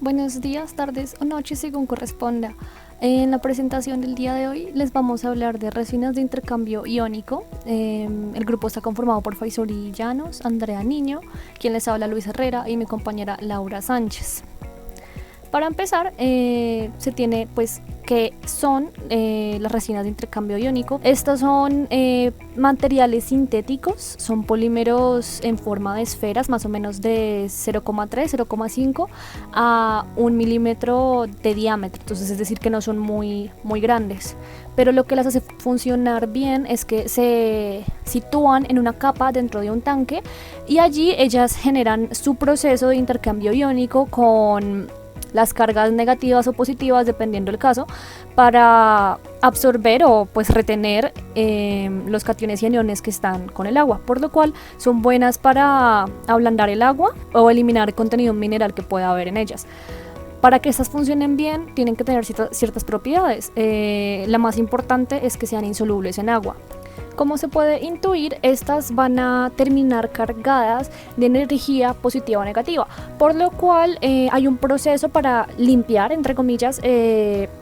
Buenos días, tardes o noches según corresponda. En la presentación del día de hoy les vamos a hablar de resinas de intercambio iónico. El grupo está conformado por Faisoli Llanos, Andrea Niño, quien les habla Luis Herrera y mi compañera Laura Sánchez. Para empezar, se tiene pues que son las resinas de intercambio iónico. Estas son materiales sintéticos, son polímeros en forma de esferas, más o menos de 0,3, 0,5 a 1 milímetro de diámetro, entonces es decir que no son muy grandes, pero lo que las hace funcionar bien es que se sitúan en una capa dentro de un tanque y allí ellas generan su proceso de intercambio iónico con las cargas negativas o positivas, dependiendo del caso, para absorber o pues retener los cationes y aniones que están con el agua, por lo cual son buenas para ablandar el agua o eliminar el contenido mineral que pueda haber en ellas. Para que estas funcionen bien, tienen que tener ciertas propiedades. La más importante es que sean insolubles en agua. Como se puede intuir, estas van a terminar cargadas de energía positiva o negativa, por lo cual hay un proceso para limpiar, entre comillas,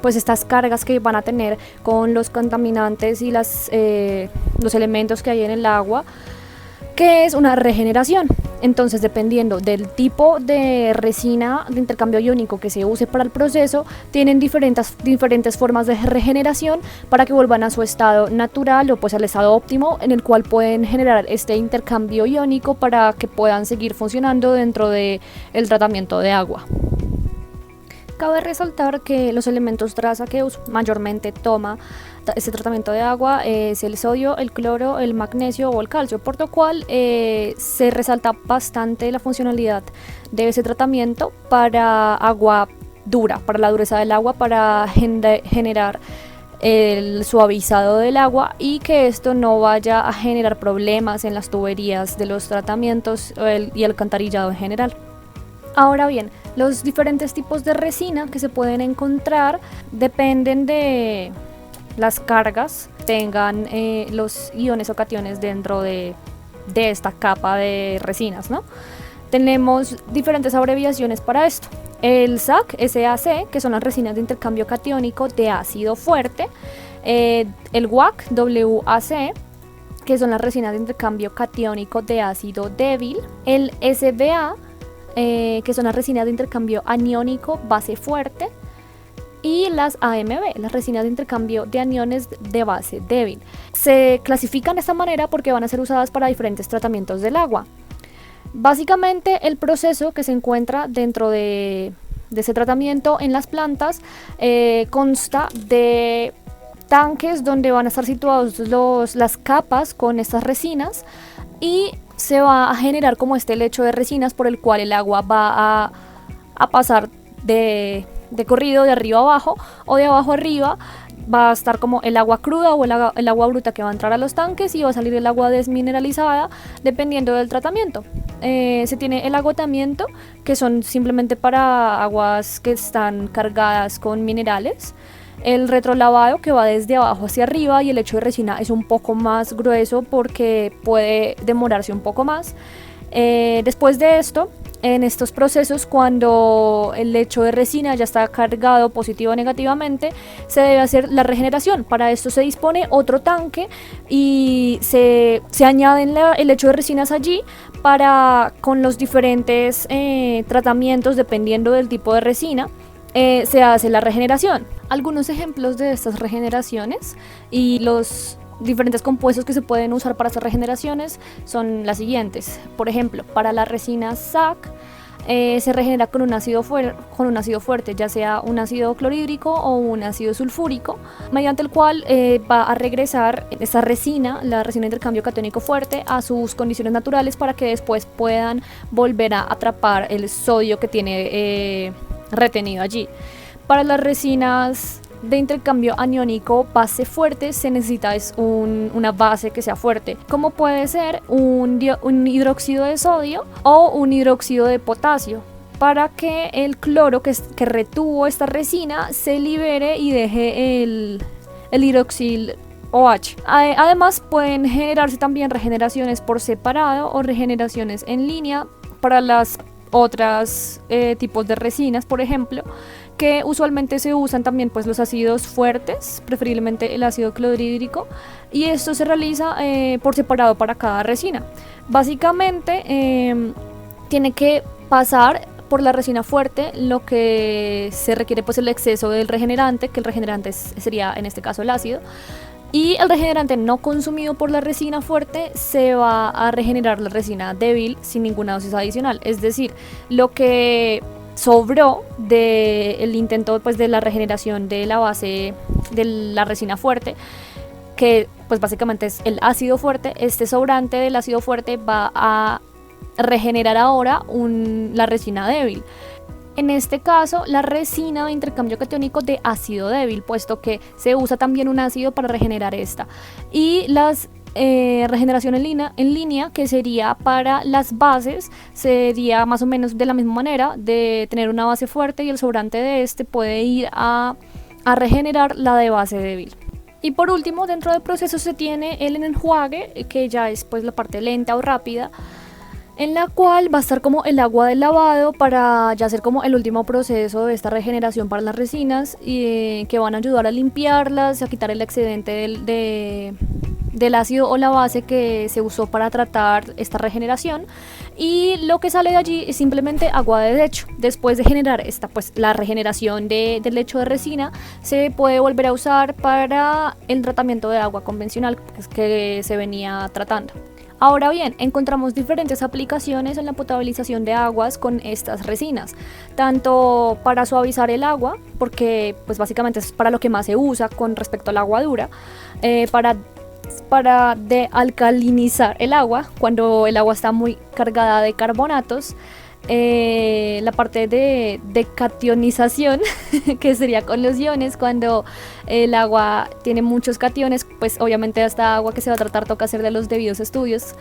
pues estas cargas que van a tener con los contaminantes y los elementos que hay en el agua, que es una regeneración. Entonces, dependiendo del tipo de resina de intercambio iónico que se use para el proceso, tienen diferentes formas de regeneración para que vuelvan a su estado natural o pues al estado óptimo, en el cual pueden generar este intercambio iónico para que puedan seguir funcionando dentro del tratamiento de agua. Cabe resaltar que los elementos traza que mayormente toma este tratamiento de agua es el sodio, el cloro, el magnesio o el calcio, por lo cual se resalta bastante la funcionalidad de ese tratamiento para agua dura, para la dureza del agua, para generar el suavizado del agua y que esto no vaya a generar problemas en las tuberías de los tratamientos y el alcantarillado en general. Ahora bien, los diferentes tipos de resina que se pueden encontrar dependen de las cargas que tengan los iones o cationes dentro de esta capa de resinas, ¿no? Tenemos diferentes abreviaciones para esto. El SAC, que son las resinas de intercambio catiónico de ácido fuerte, el WAC, que son las resinas de intercambio catiónico de ácido débil, el SBA, que son las resinas de intercambio aniónico base fuerte, y las AMB, las resinas de intercambio de aniones de base débil. Se clasifican de esta manera porque van a ser usadas para diferentes tratamientos del agua. Básicamente el proceso que se encuentra dentro de ese tratamiento en las plantas consta de tanques donde van a estar situados las capas con estas resinas y se va a generar como este lecho de resinas por el cual el agua va a pasar de corrido de arriba a abajo o de abajo arriba. Va a estar como el agua cruda o el agua bruta que va a entrar a los tanques y va a salir el agua desmineralizada dependiendo del tratamiento. Se tiene el agotamiento, que son simplemente para aguas que están cargadas con minerales. El retrolavado, que va desde abajo hacia arriba, y el lecho de resina es un poco más grueso porque puede demorarse un poco más. Después de esto, en estos procesos, cuando el lecho de resina ya está cargado positivo o negativamente, se debe hacer la regeneración. Para esto se dispone otro tanque y se añaden el lecho de resinas allí para, con los diferentes tratamientos, dependiendo del tipo de resina, se hace la regeneración. Algunos ejemplos de estas regeneraciones y los diferentes compuestos que se pueden usar para estas regeneraciones son las siguientes. Por ejemplo, para la resina SAC se regenera con un ácido fuerte, ya sea un ácido clorhídrico o un ácido sulfúrico, mediante el cual va a regresar esta resina, la resina de intercambio catiónico fuerte, a sus condiciones naturales para que después puedan volver a atrapar el sodio que tiene retenido allí. Para las resinas de intercambio aniónico base fuerte se necesita una base que sea fuerte, como puede ser un hidróxido de sodio o un hidróxido de potasio, para que el cloro que retuvo esta resina se libere y deje el hidroxil OH. Además, pueden generarse también regeneraciones por separado o regeneraciones en línea para las otros tipos de resinas, por ejemplo, que usualmente se usan también pues los ácidos fuertes, preferiblemente el ácido clorhídrico, y esto se realiza por separado para cada resina. Básicamente tiene que pasar por la resina fuerte lo que se requiere pues el exceso del regenerante, que el regenerante sería en este caso el ácido, y el regenerante no consumido por la resina fuerte se va a regenerar la resina débil sin ninguna dosis adicional. Es decir, lo que sobró del intento pues de la regeneración de la base de la resina fuerte, que pues básicamente es el ácido fuerte, este sobrante del ácido fuerte va a regenerar ahora la resina débil. En este caso, la resina de intercambio catiónico de ácido débil, puesto que se usa también un ácido para regenerar esta. Y las regeneración en línea, que sería para las bases, sería más o menos de la misma manera, de tener una base fuerte y el sobrante de este puede ir a regenerar la de base débil. Y por último, dentro del proceso se tiene el enjuague, que ya es pues la parte lenta o rápida, en la cual va a estar como el agua del lavado para ya hacer como el último proceso de esta regeneración para las resinas, y que van a ayudar a limpiarlas, a quitar el excedente del ácido o la base que se usó para tratar esta regeneración, y lo que sale de allí es simplemente agua de lecho. Después de generar esta pues la regeneración del lecho de resina, se puede volver a usar para el tratamiento de agua convencional que se venía tratando. Ahora bien, encontramos diferentes aplicaciones en la potabilización de aguas con estas resinas, tanto para suavizar el agua, porque pues básicamente es para lo que más se usa con respecto al agua dura, para dealcalinizar el agua cuando el agua está muy cargada de carbonatos, la parte de cationización que sería con los iones, cuando el agua tiene muchos cationes, pues obviamente esta agua que se va a tratar toca hacer de los debidos estudios.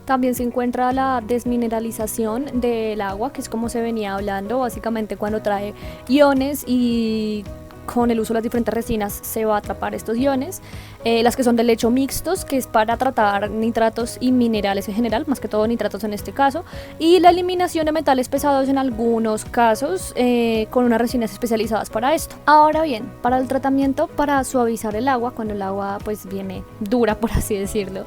También se encuentra la desmineralización del agua, que es como se venía hablando, básicamente cuando trae iones y con el uso de las diferentes resinas se va a atrapar estos iones. Las que son de lecho mixtos, que es para tratar nitratos y minerales en general, más que todo nitratos en este caso, y la eliminación de metales pesados en algunos casos, con unas resinas especializadas para esto. Ahora bien, para el tratamiento para suavizar el agua, cuando el agua pues viene dura, por así decirlo,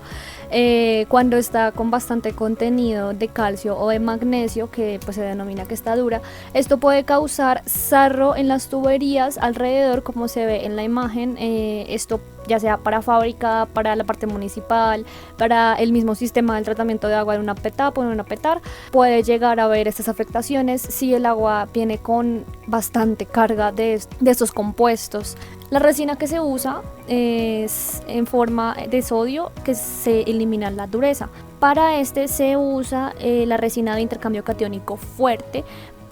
cuando está con bastante contenido de calcio o de magnesio, que pues se denomina que está dura, esto puede causar sarro en las tuberías alrededor, como se ve en la imagen. Esto ya sea para fábrica, para la parte municipal, para el mismo sistema del tratamiento de agua en una PETAP o en una PETAR, puede llegar a haber estas afectaciones si el agua viene con bastante carga de estos compuestos. La resina que se usa es en forma de sodio, que se elimina la dureza. Para este se usa la resina de intercambio catiónico fuerte,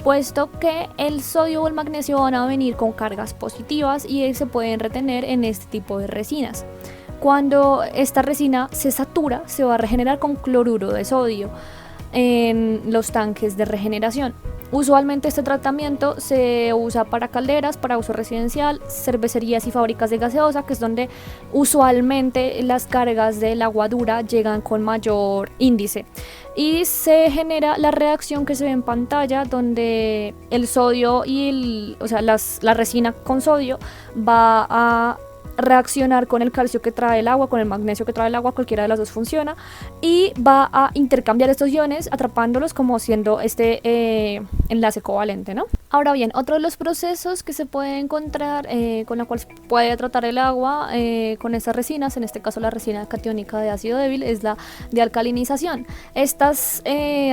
puesto que el sodio o el magnesio van a venir con cargas positivas y se pueden retener en este tipo de resinas. Cuando esta resina se satura, se va a regenerar con cloruro de sodio en los tanques de regeneración. Usualmente este tratamiento se usa para calderas, para uso residencial, cervecerías y fábricas de gaseosa, que es donde usualmente las cargas del agua dura llegan con mayor índice. Y se genera la reacción que se ve en pantalla, donde el sodio y la resina con sodio va a reaccionar con el calcio que trae el agua, con el magnesio que trae el agua, cualquiera de las dos funciona, y va a intercambiar estos iones atrapándolos como siendo este enlace covalente, ¿no? Ahora bien, otro de los procesos que se puede encontrar con la cual se puede tratar el agua con estas resinas, en este caso la resina catiónica de ácido débil, es la de alcalinización. Estas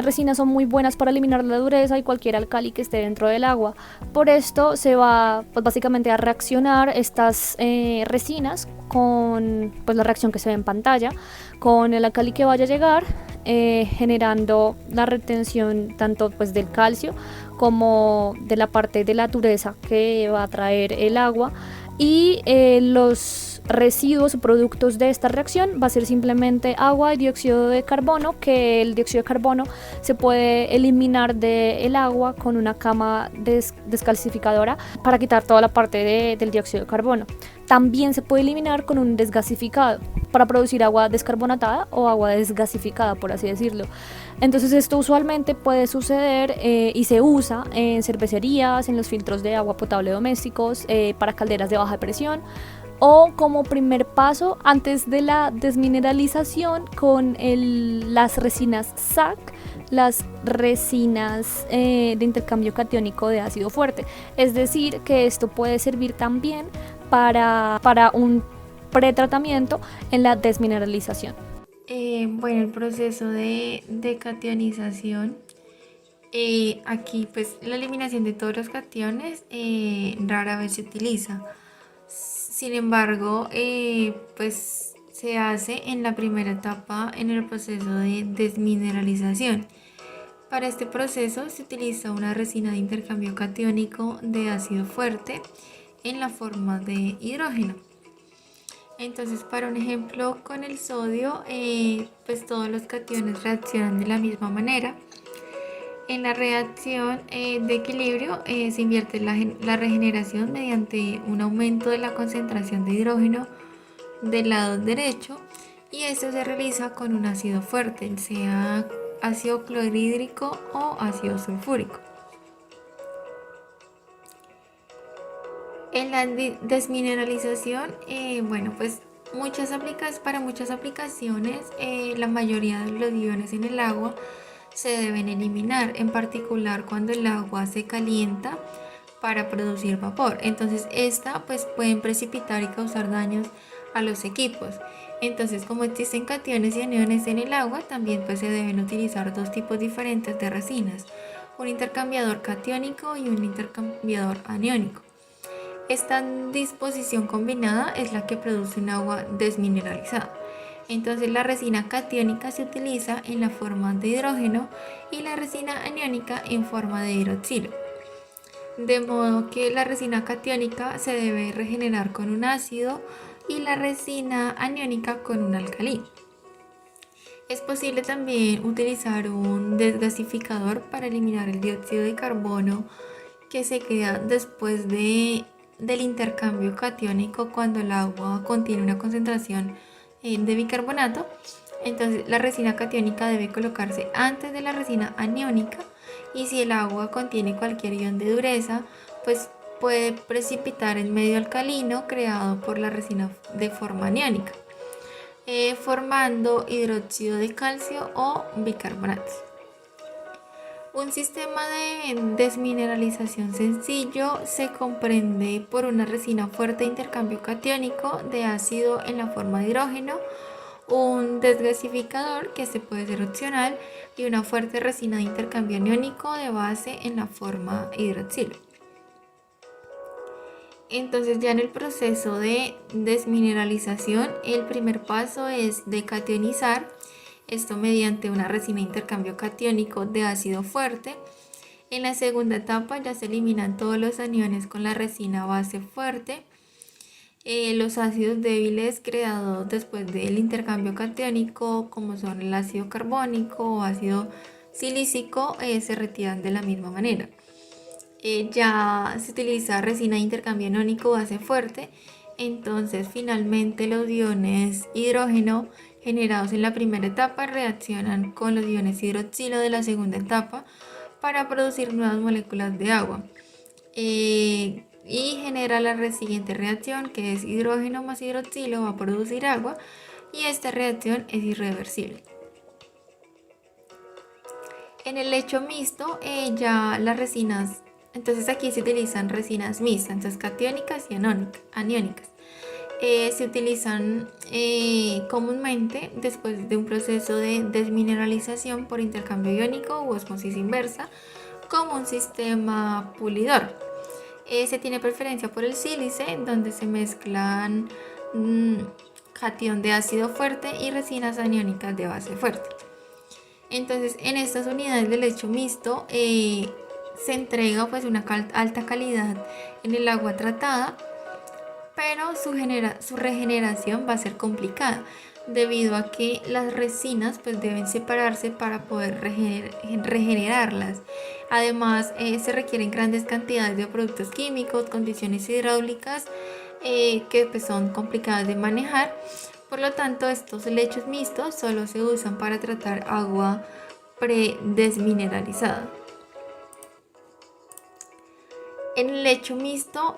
resinas son muy buenas para eliminar la dureza y cualquier alcali que esté dentro del agua. Por esto se va pues básicamente a reaccionar estas resinas con pues la reacción que se ve en pantalla, con el alcali que vaya a llegar, generando la retención tanto pues del calcio como de la parte de la dureza que va a traer el agua, y los residuos o productos de esta reacción va a ser simplemente agua y dióxido de carbono, que el dióxido de carbono se puede eliminar del agua con una cama descalcificadora para quitar toda la parte del dióxido de carbono. También se puede eliminar con un desgasificado. para producir agua descarbonatada o agua desgasificada, por así decirlo. Entonces esto usualmente puede suceder y se usa en cervecerías, en los filtros de agua potable domésticos, para calderas de baja presión, o como primer paso antes de la desmineralización con las resinas SAC, las resinas de intercambio catiónico de ácido fuerte. Es decir, que esto puede servir también para un pretratamiento en la desmineralización. Bueno, el proceso de decationización, aquí pues la eliminación de todos los cationes rara vez se utiliza. Sin embargo, pues se hace en la primera etapa en el proceso de desmineralización. Para este proceso se utiliza una resina de intercambio catiónico de ácido fuerte en la forma de hidrógeno. Entonces, para un ejemplo con el sodio, pues todos los cationes reaccionan de la misma manera. En la reacción de equilibrio se invierte la regeneración mediante un aumento de la concentración de hidrógeno del lado derecho, y esto se realiza con un ácido fuerte, sea ácido clorhídrico o ácido sulfúrico. En la desmineralización, bueno, pues para muchas aplicaciones, la mayoría de los iones en el agua se deben eliminar, en particular cuando el agua se calienta para producir vapor. Entonces, esta pues pueden precipitar y causar daños a los equipos. Entonces, como existen cationes y aniones en el agua, también pues se deben utilizar dos tipos diferentes de resinas, un intercambiador catiónico y un intercambiador aniónico. Esta disposición combinada es la que produce un agua desmineralizada. Entonces la resina catiónica se utiliza en la forma de hidrógeno y la resina aniónica en forma de hidroxilo. De modo que la resina catiónica se debe regenerar con un ácido y la resina aniónica con un alcalí. Es posible también utilizar un desgasificador para eliminar el dióxido de carbono que se queda después del intercambio catiónico cuando el agua contiene una concentración de bicarbonato. Entonces la resina catiónica debe colocarse antes de la resina aniónica, y si el agua contiene cualquier ion de dureza, pues puede precipitar el medio alcalino creado por la resina de forma aniónica, formando hidróxido de calcio o bicarbonato. Un sistema de desmineralización sencillo se comprende por una resina fuerte de intercambio catiónico de ácido en la forma de hidrógeno, un desgasificador que se puede ser opcional y una fuerte resina de intercambio aniónico de base en la forma hidroxilo. Entonces, ya en el proceso de desmineralización, el primer paso es decationizar, esto mediante una resina de intercambio catiónico de ácido fuerte. En la segunda etapa ya se eliminan todos los aniones con la resina base fuerte. Los ácidos débiles creados después del intercambio catiónico, como son el ácido carbónico o ácido silícico, se retiran de la misma manera. Ya se utiliza resina de intercambio aniónico base fuerte. Entonces, finalmente los iones hidrógeno generados en la primera etapa reaccionan con los iones hidroxilo de la segunda etapa para producir nuevas moléculas de agua, y genera la siguiente reacción, que es hidrógeno más hidroxilo va a producir agua, y esta reacción es irreversible. En el lecho mixto, ya las resinas, entonces aquí se utilizan resinas mixtas, entonces catiónicas y aniónicas. Se utilizan comúnmente después de un proceso de desmineralización por intercambio iónico u osmosis inversa, como un sistema pulidor. Se tiene preferencia por el sílice, donde se mezclan catión de ácido fuerte y resinas aniónicas de base fuerte. Entonces, en estas unidades de lecho mixto se entrega pues una alta calidad en el agua tratada, pero su regeneración va a ser complicada debido a que las resinas pues deben separarse para poder regenerarlas. Además, se requieren grandes cantidades de productos químicos, condiciones hidráulicas que pues son complicadas de manejar, Por lo tanto, estos lechos mixtos solo se usan para tratar agua predesmineralizada. En el lecho mixto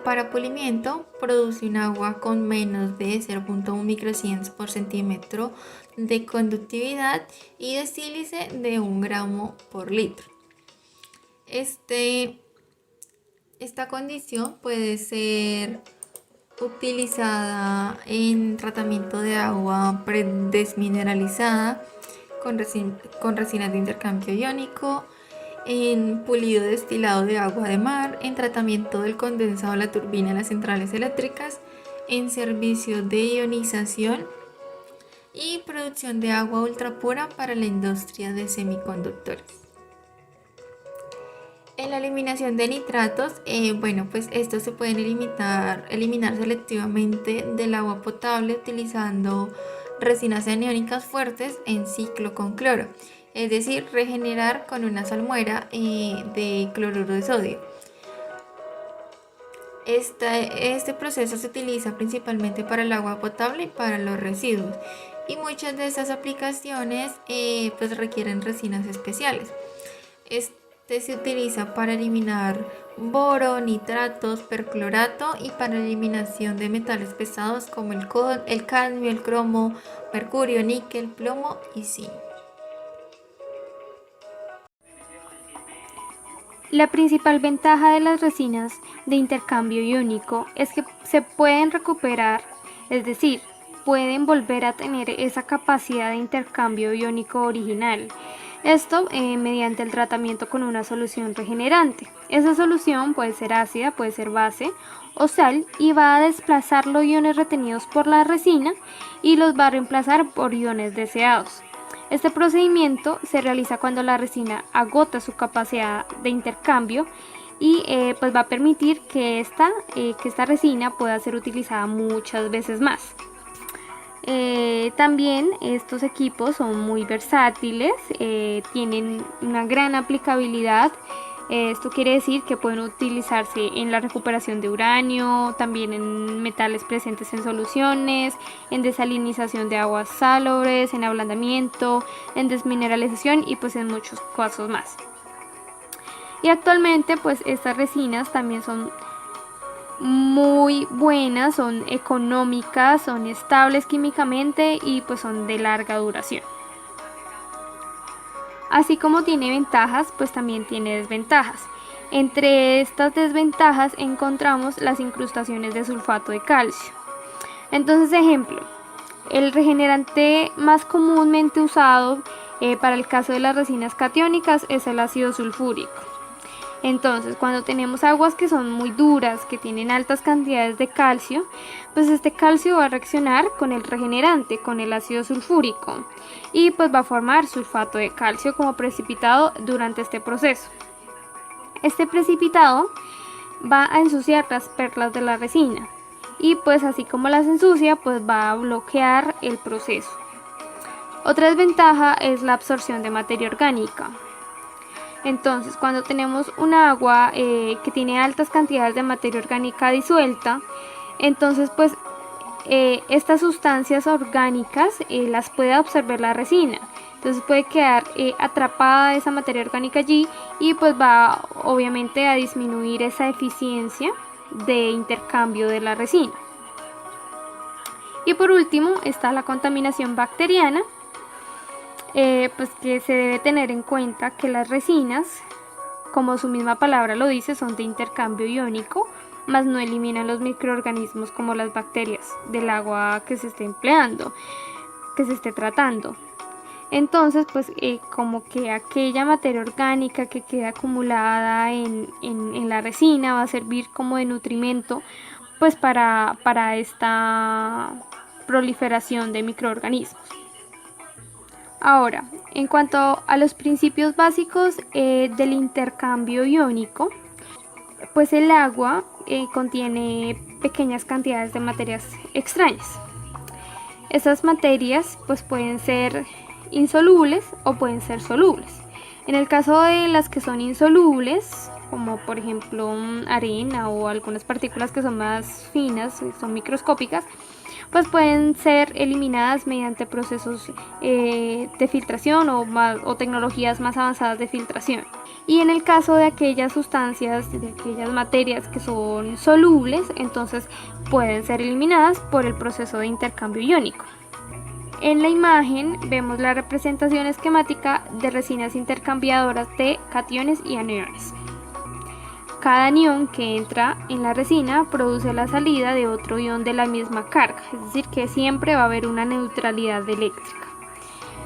para polimiento produce un agua con menos de 0.1 microsiemens por centímetro de conductividad y de sílice de 1 gramo por litro. Esta condición puede ser utilizada en tratamiento de agua predesmineralizada con resinas de intercambio iónico, en pulido destilado de agua de mar, en tratamiento del condensado de la turbina en las centrales eléctricas, en servicios de ionización y producción de agua ultrapura para la industria de semiconductores. En la eliminación de nitratos, pues estos se pueden eliminar selectivamente del agua potable utilizando resinas aniónicas fuertes en ciclo con cloro, es decir, regenerar con una salmuera de cloruro de sodio. Este proceso se utiliza principalmente para el agua potable y para los residuos, y muchas de estas aplicaciones pues requieren resinas especiales. Se utiliza para eliminar boro, nitratos, perclorato y para eliminación de metales pesados como el cadmio, el cromo, mercurio, níquel, plomo y zinc. La principal ventaja de las resinas de intercambio iónico es que se pueden recuperar, es decir, pueden volver a tener esa capacidad de intercambio iónico original. Esto mediante el tratamiento con una solución regenerante. Esa solución puede ser ácida, puede ser base o sal y va a desplazar los iones retenidos por la resina y los va a reemplazar por iones deseados. Este procedimiento se realiza cuando la resina agota su capacidad de intercambio y pues va a permitir que esta resina pueda ser utilizada muchas veces más. También estos equipos son muy versátiles, tienen una gran aplicabilidad. Esto quiere decir que pueden utilizarse en la recuperación de uranio, también en metales presentes en soluciones, en desalinización de aguas salobres, en ablandamiento, en desmineralización y pues en muchos casos más. Y actualmente pues estas resinas también son muy buenas, son económicas, son estables químicamente y pues son de larga duración. Así como tiene ventajas, pues también tiene desventajas. Entre estas desventajas encontramos las incrustaciones de sulfato de calcio. Entonces, ejemplo, el regenerante más comúnmente usado para el caso de las resinas catiónicas es el ácido sulfúrico. Entonces, cuando tenemos aguas que son muy duras, que tienen altas cantidades de calcio, pues este calcio va a reaccionar con el regenerante, con el ácido sulfúrico, y pues va a formar sulfato de calcio como precipitado durante este proceso. Este precipitado va a ensuciar las perlas de la resina, y pues así como las ensucia, pues va a bloquear el proceso. Otra desventaja es la absorción de materia orgánica. Entonces, cuando tenemos un agua que tiene altas cantidades de materia orgánica disuelta, entonces pues estas sustancias orgánicas las puede absorber la resina. Entonces puede quedar atrapada esa materia orgánica allí y pues va obviamente a disminuir esa eficiencia de intercambio de la resina. Y por último está la contaminación bacteriana. Pues que se debe tener en cuenta que las resinas, como su misma palabra lo dice, son de intercambio iónico, mas no eliminan los microorganismos como las bacterias del agua que se esté empleando, que se esté tratando. Entonces, pues como que aquella materia orgánica que queda acumulada en la resina va a servir como de nutrimento pues para esta proliferación de microorganismos. Ahora, en cuanto a los principios básicos del intercambio iónico, pues el agua contiene pequeñas cantidades de materias extrañas. Esas materias pues pueden ser insolubles o pueden ser solubles. En el caso de las que son insolubles, como por ejemplo arena o algunas partículas que son más finas, son microscópicas, pues pueden ser eliminadas mediante procesos de filtración o tecnologías más avanzadas de filtración. Y en el caso de aquellas sustancias, de aquellas materias que son solubles, entonces pueden ser eliminadas por el proceso de intercambio iónico. En la imagen vemos la representación esquemática de resinas intercambiadoras de cationes y aniones. Cada anión que entra en la resina produce la salida de otro ion de la misma carga, es decir, que siempre va a haber una neutralidad eléctrica.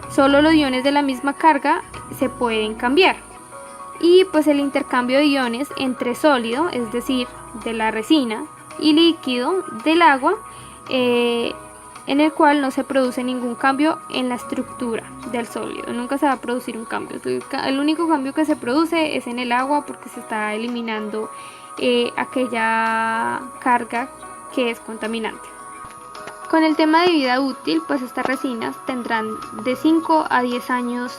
Solo los iones de la misma carga se pueden cambiar. Y pues el intercambio de iones entre sólido, es decir, de la resina, y líquido del agua, en el cual no se produce ningún cambio en la estructura del sólido. Nunca se va a producir un cambio. El único cambio que se produce es en el agua porque se está eliminando aquella carga que es contaminante. Con el tema de vida útil, pues estas resinas tendrán de 5 a 10 años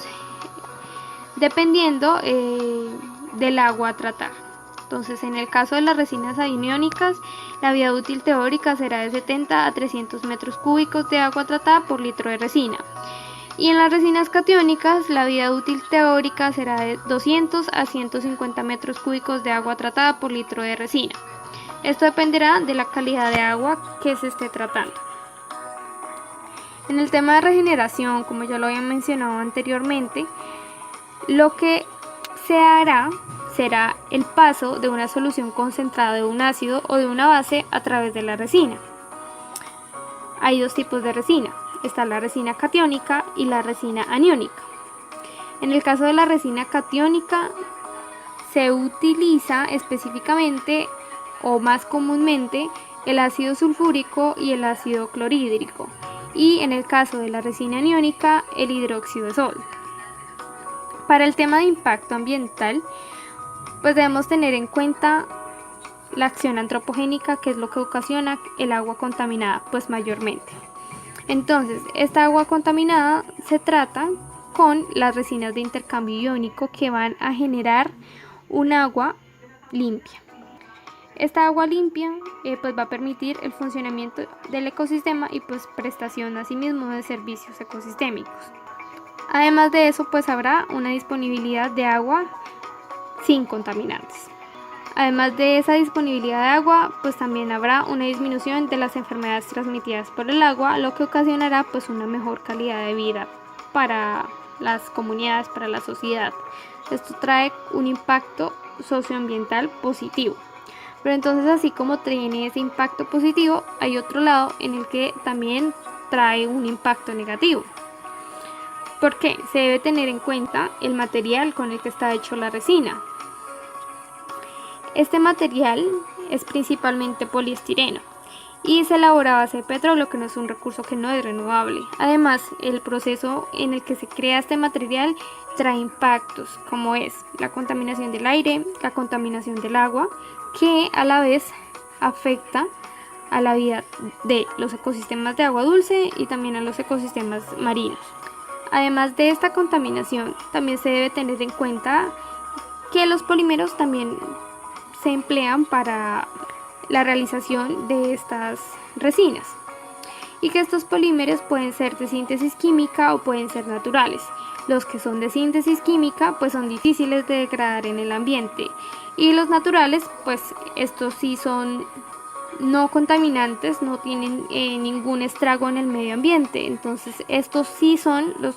dependiendo del agua a tratar. Entonces, en el caso de las resinas aniónicas, la vida útil teórica será de 70 a 300 metros cúbicos de agua tratada por litro de resina. Y en las resinas catiónicas, la vida útil teórica será de 200 a 150 metros cúbicos de agua tratada por litro de resina. Esto dependerá de la calidad de agua que se esté tratando. En el tema de regeneración, como ya lo había mencionado anteriormente, lo que se hará será el paso de una solución concentrada de un ácido o de una base a través de la resina. Hay dos tipos de resina, está la resina catiónica y la resina aniónica. En el caso de la resina catiónica se utiliza específicamente o más comúnmente el ácido sulfúrico y el ácido clorhídrico, y en el caso de la resina aniónica el hidróxido de sodio. Para el tema de impacto ambiental, pues debemos tener en cuenta la acción antropogénica, que es lo que ocasiona el agua contaminada, pues mayormente. Entonces, esta agua contaminada se trata con las resinas de intercambio iónico que van a generar un agua limpia. Esta agua limpia pues va a permitir el funcionamiento del ecosistema y pues prestación asimismo de servicios ecosistémicos. Además de eso, pues habrá una disponibilidad de agua sin contaminantes. Además de esa disponibilidad de agua, pues también habrá una disminución de las enfermedades transmitidas por el agua, lo que ocasionará pues una mejor calidad de vida para las comunidades, para la sociedad. Esto trae un impacto socioambiental positivo. Pero entonces, así como tiene ese impacto positivo, hay otro lado en el que también trae un impacto negativo. ¿Por qué? Se debe tener en cuenta el material con el que está hecho la resina. Este material es principalmente poliestireno y se elabora a base de petróleo, que no es un recurso que no es renovable. Además, el proceso en el que se crea este material trae impactos, como es la contaminación del aire, la contaminación del agua, que a la vez afecta a la vida de los ecosistemas de agua dulce y también a los ecosistemas marinos. Además de esta contaminación, también se debe tener en cuenta que los polímeros también se emplean para la realización de estas resinas y que estos polímeros pueden ser de síntesis química o pueden ser naturales. Los que son de síntesis química pues son difíciles de degradar en el ambiente, y los naturales pues estos sí son no contaminantes, no tienen ningún estrago en el medio ambiente. Entonces estos sí son los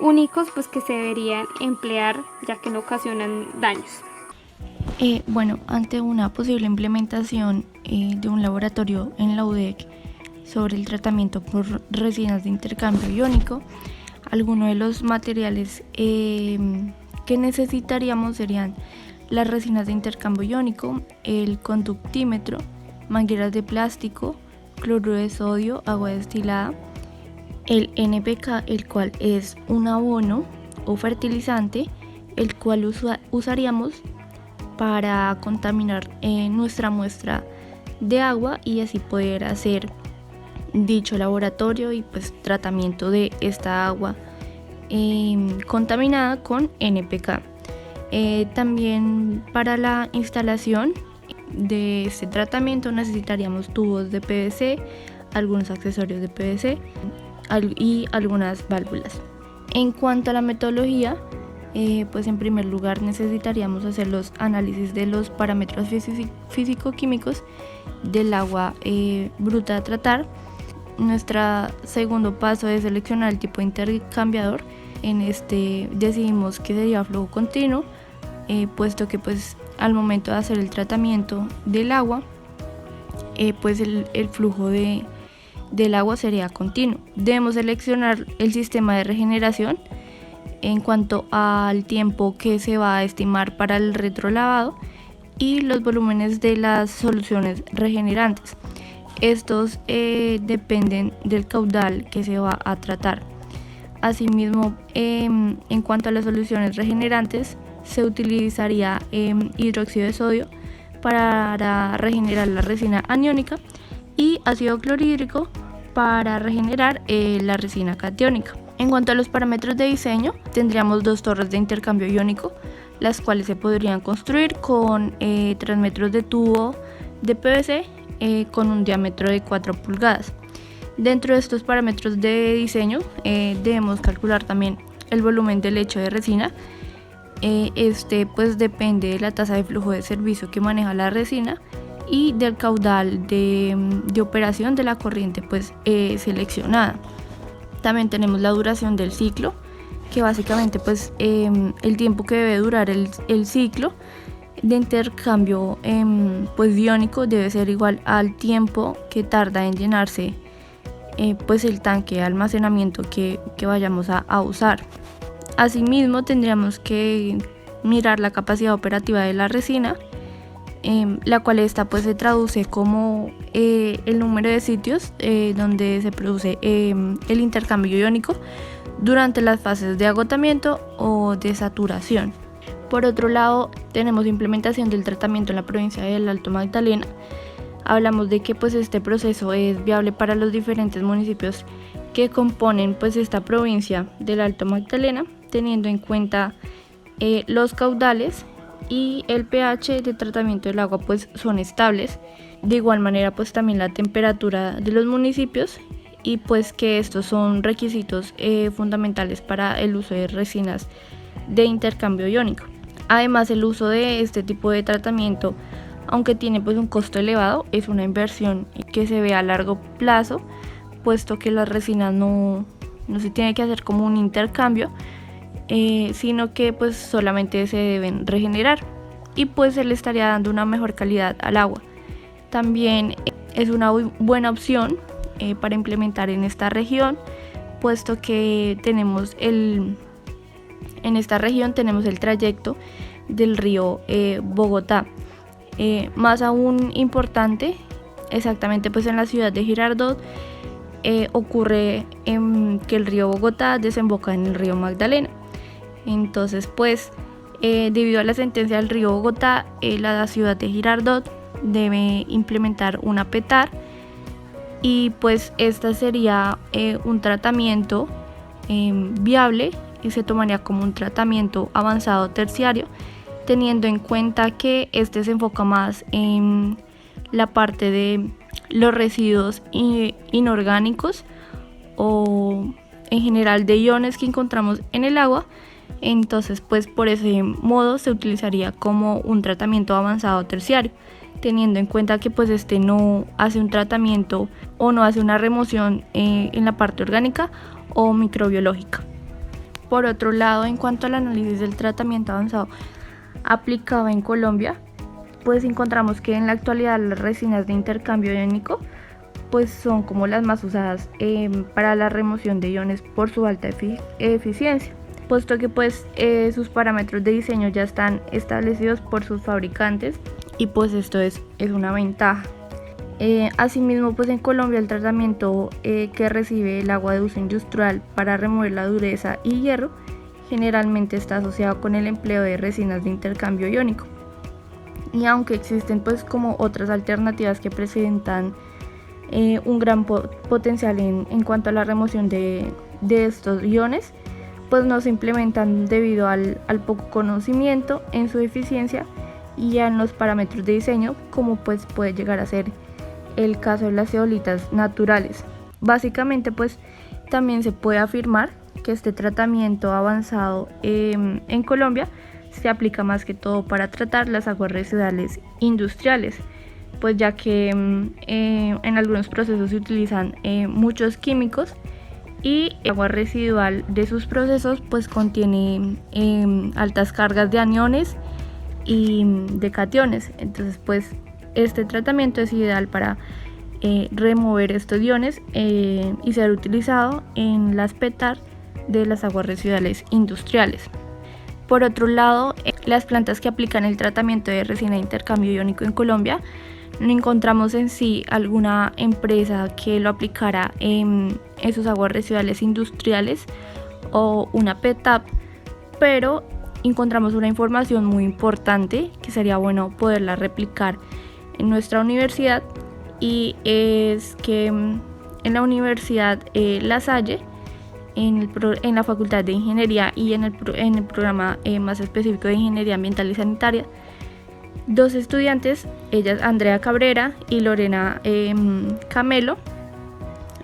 únicos pues que se deberían emplear, ya que no ocasionan daños. Bueno, ante una posible implementación de un laboratorio en la UDEC sobre el tratamiento por resinas de intercambio iónico, algunos de los materiales que necesitaríamos serían las resinas de intercambio iónico, el conductímetro, mangueras de plástico, cloruro de sodio, agua destilada, el NPK, el cual es un abono o fertilizante, el cual usaríamos para contaminar nuestra muestra de agua y así poder hacer dicho laboratorio y pues tratamiento de esta agua contaminada con NPK. También para la instalación de este tratamiento necesitaríamos tubos de PVC, algunos accesorios de PVC y algunas válvulas. En cuanto a la metodología, pues en primer lugar necesitaríamos hacer los análisis de los parámetros físico-químicos del agua bruta a tratar. Nuestro segundo paso es seleccionar el tipo de intercambiador. En este decidimos que sería flujo continuo, puesto que pues al momento de hacer el tratamiento del agua, pues el flujo del agua sería continuo. Debemos seleccionar el sistema de regeneración en cuanto al tiempo que se va a estimar para el retrolavado y los volúmenes de las soluciones regenerantes. Estos dependen del caudal que se va a tratar. Asimismo, en cuanto a las soluciones regenerantes, se utilizaría hidróxido de sodio para regenerar la resina aniónica y ácido clorhídrico para regenerar la resina catiónica. En cuanto a los parámetros de diseño, tendríamos 2 torres de intercambio iónico, las cuales se podrían construir con 3 metros de tubo de PVC con un diámetro de 4 pulgadas. Dentro de estos parámetros de diseño debemos calcular también el volumen del lecho de resina. Este pues depende de la tasa de flujo de servicio que maneja la resina y del caudal de operación de la corriente pues seleccionada. También tenemos la duración del ciclo, que básicamente pues el tiempo que debe durar el ciclo de intercambio pues iónico debe ser igual al tiempo que tarda en llenarse pues el tanque de almacenamiento que vayamos a usar. Asimismo tendríamos que mirar la capacidad operativa de la resina, la cual esta pues se traduce como el número de sitios donde se produce el intercambio iónico durante las fases de agotamiento o de saturación. Por otro lado, tenemos implementación del tratamiento en la provincia del Alto Magdalena. Hablamos de que pues este proceso es viable para los diferentes municipios que componen pues esta provincia del Alto Magdalena, teniendo en cuenta los caudales y el pH de tratamiento del agua pues son estables. De igual manera pues también la temperatura de los municipios, y pues que estos son requisitos fundamentales para el uso de resinas de intercambio iónico. Además, el uso de este tipo de tratamiento, aunque tiene pues un costo elevado, es una inversión que se ve a largo plazo, puesto que las resinas no se tiene que hacer como un intercambio, sino que pues solamente se deben regenerar y pues se le estaría dando una mejor calidad al agua. También es una buena opción para implementar en esta región, puesto que en esta región tenemos el trayecto del río Bogotá. Más aún importante, exactamente pues en la ciudad de Girardot, ocurre que el río Bogotá desemboca en el río Magdalena. Entonces pues debido a la sentencia del río Bogotá, la ciudad de Girardot debe implementar una PETAR, y pues esta sería un tratamiento viable y se tomaría como un tratamiento avanzado terciario, teniendo en cuenta que este se enfoca más en la parte de los residuos inorgánicos o en general de iones que encontramos en el agua. Entonces pues por ese modo se utilizaría como un tratamiento avanzado terciario, teniendo en cuenta que pues este no hace un tratamiento o no hace una remoción en la parte orgánica o microbiológica. Por otro lado, en cuanto al análisis del tratamiento avanzado aplicado en Colombia, pues encontramos que en la actualidad las resinas de intercambio iónico pues son como las más usadas para la remoción de iones por su alta eficiencia, puesto que pues sus parámetros de diseño ya están establecidos por sus fabricantes, y pues esto es una ventaja. Asimismo pues en Colombia el tratamiento que recibe el agua de uso industrial para remover la dureza y hierro generalmente está asociado con el empleo de resinas de intercambio iónico, y aunque existen pues como otras alternativas que presentan un gran potencial en cuanto a la remoción de estos iones, pues no se implementan debido al poco conocimiento en su eficiencia y en los parámetros de diseño, como pues puede llegar a ser el caso de las zeolitas naturales. Básicamente pues también se puede afirmar que este tratamiento avanzado en Colombia se aplica más que todo para tratar las aguas residuales industriales, pues ya que en algunos procesos se utilizan muchos químicos y el agua residual de sus procesos pues contiene altas cargas de aniones y de cationes. Entonces pues este tratamiento es ideal para remover estos iones y ser utilizado en las PETAR de las aguas residuales industriales. Por otro lado, las plantas que aplican el tratamiento de resina de intercambio iónico en Colombia, no encontramos en sí alguna empresa que lo aplicara en sus aguas residuales industriales o una PETAP, pero encontramos una información muy importante que sería bueno poderla replicar en nuestra universidad, y es que en la Universidad La Salle, en la Facultad de Ingeniería y en el programa más específico de Ingeniería Ambiental y Sanitaria, dos estudiantes, ellas Andrea Cabrera y Lorena Camelo,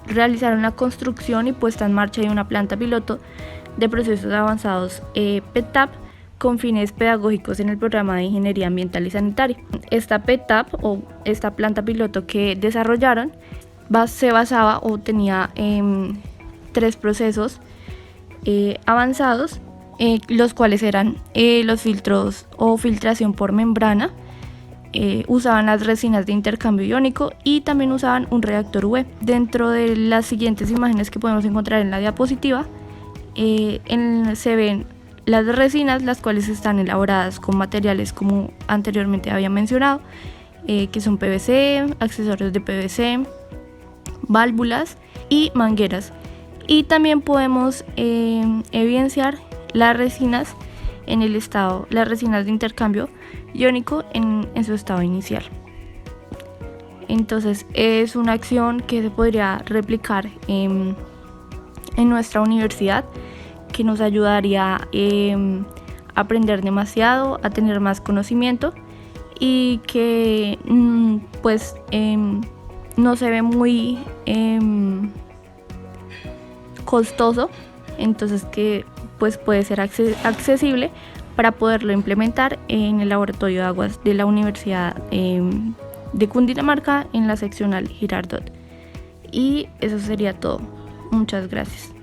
realizaron la construcción y puesta en marcha de una planta piloto de procesos avanzados PETAP con fines pedagógicos en el programa de Ingeniería Ambiental y Sanitaria. Esta PETAP o esta planta piloto que desarrollaron se basaba o tenía 3 procesos avanzados, los cuales eran los filtros o filtración por membrana, usaban las resinas de intercambio iónico y también usaban un reactor UV. Dentro de las siguientes imágenes que podemos encontrar en la diapositiva se ven las resinas, las cuales están elaboradas con materiales como anteriormente había mencionado, que son PVC, accesorios de PVC, válvulas y mangueras. Y también podemos evidenciar las resinas las resinas de intercambio iónico en su estado inicial. Entonces es una acción que se podría replicar en nuestra universidad, que nos ayudaría a aprender demasiado, a tener más conocimiento, y que pues no se ve muy costoso, entonces que pues puede ser accesible para poderlo implementar en el laboratorio de aguas de la Universidad de Cundinamarca en la seccional Girardot. Y eso sería todo. Muchas gracias.